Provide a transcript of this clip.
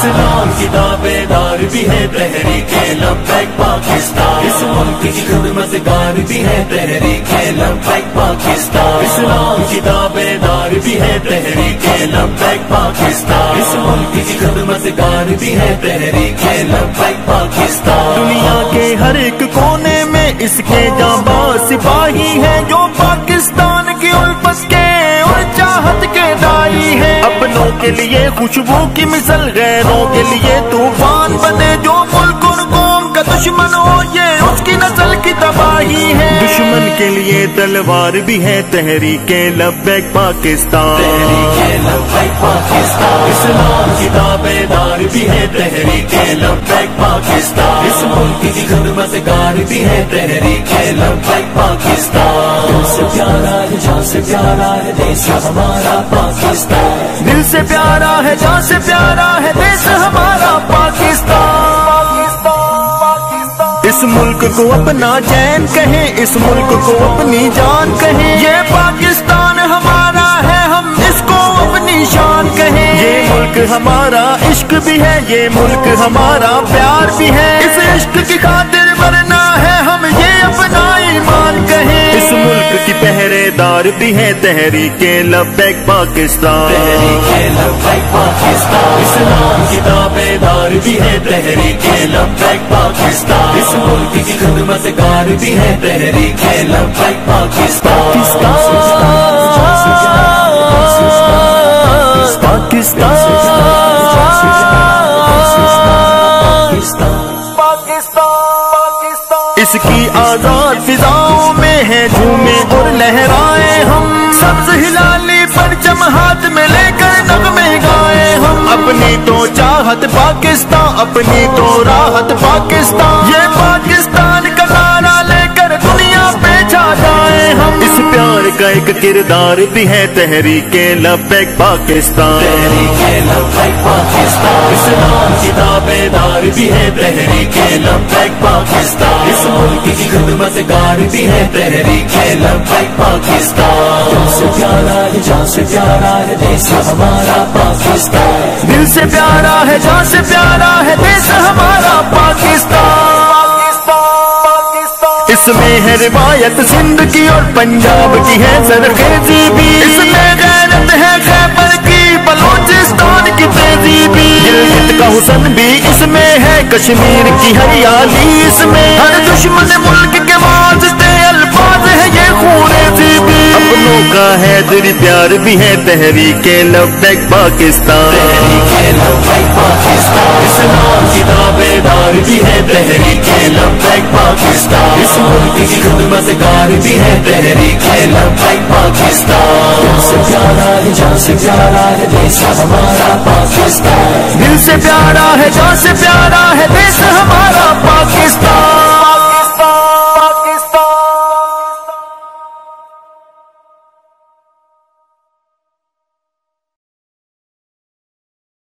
اسلام کی تابعدار بھی ہے تحریک لبیک پاکستان، اس ملک کی خدمت گار بھی ہے تحریک لبیک پاکستان، اسلام کی تابعدار بھی ہے تحریک لبیک پاکستان، اس ملک کی خدمت گار بھی ہے تحریک لبیک پاکستان۔ دنیا کے ہر ایک کونے میں اس کے جانباز سپاہی ہیں جو پاکستان کی الفت کے اور چاہت کے دائی ہیں، اپنوں کے لیے خوشبو کی مثل، غیروں کے لیے طوفان بنے، جو ملک اور قوم کا دشمن ہو یہ اس کی نسل کی تباہی ہے، دشمن کے لیے تلوار بھی ہے تحریک لبیک پاکستان، تحریک لبیک پاکستان، اسلام کی تابعدار بھی ہے تحریک لبیک پاکستان، اس ملک کی خدمت گار بھی ہے تحریک لبیک پاکستان، دل سے پیارا ہے جان سے پیارا ہے دیش ہمارا پاکستان، دل سے پیارا ہے جان سے پیارا ہے دیش ہمارا پاکستان، اس ملک کو اپنا چین کہیں، اس ملک کو اپنی جان کہیں، یہ پاکستان ہمارا ہے ہم اس کو اپنی شان کہیں، یہ ملک ہمارا عشق بھی ہے، یہ ملک ہمارا پیار بھی ہے، اس عشق کی خاطر مرنا ہے ہم یہ اپنا ایمان کہیں، اس ملک کی پہرے دار بھی ہے تحریک لبیک پاکستان، تحریک لبیک پاکستان، اسلام کی تابعدار بھی ہے تحریک لبیک پاکستان، اس ملک کی خدمت گار بھی ہے تحریک لبیک پاکستان، اس کی آزاد فضاؤں میں ہے جھومے اور لہرائے ہم، سبز ہلالی پرچم ہاتھ میں لے کر نغمے گائے ہم، اپنی تو چاہت پاکستان اپنی تو راحت پاکستان، یہ پاکستان کا نعرہ لے کر دنیا پہ چھا جائے ہم، اس پیار کا ایک کردار بھی ہے تحریک لبیک پاکستان، تحریک لبیک پاکستان، اسلام کی تابعدار بھی ہے تحریک لبیک پاکستان، اس ملک کی خدمت گار بھی ہے تحریک لبیک پاکستان، دل سے پیارا ہے جان سے پیارا ہے دیش ہمارا پاکستان، دل سے پیارا ہے جان سے پیارا ہے دیش ہمارا پاکستان، اس میں ہے روایت سندھ کی اور پنجاب کی ہے سرخیزی بھی، اس میں غیرت ہے خیبر کی بلوچستان کی تہذیب بھی، گلگت کا حسن بھی اس میں ہے کشمیر کی ہریالی، اس میں ہر دشمن ملک کے واسطے الفاظ ہے یہ خوریزی بھی، اپنوں کا ہے دل پیار بھی ہے تحریک لبیک پاکستان، تحریک لبیک پاکستان، اسلام کی تابعدار بھی ہے تحریک لبیک پاکستان، اس ملک کی خدمت گار بھی ہے تحریک لبیک پاکستان، دل سے پیارا ہے جان سے پیارا ہے دیش ہمارا پاکستان، دل سے پیارا ہے جان سے پیارا ہے دیش ہمارا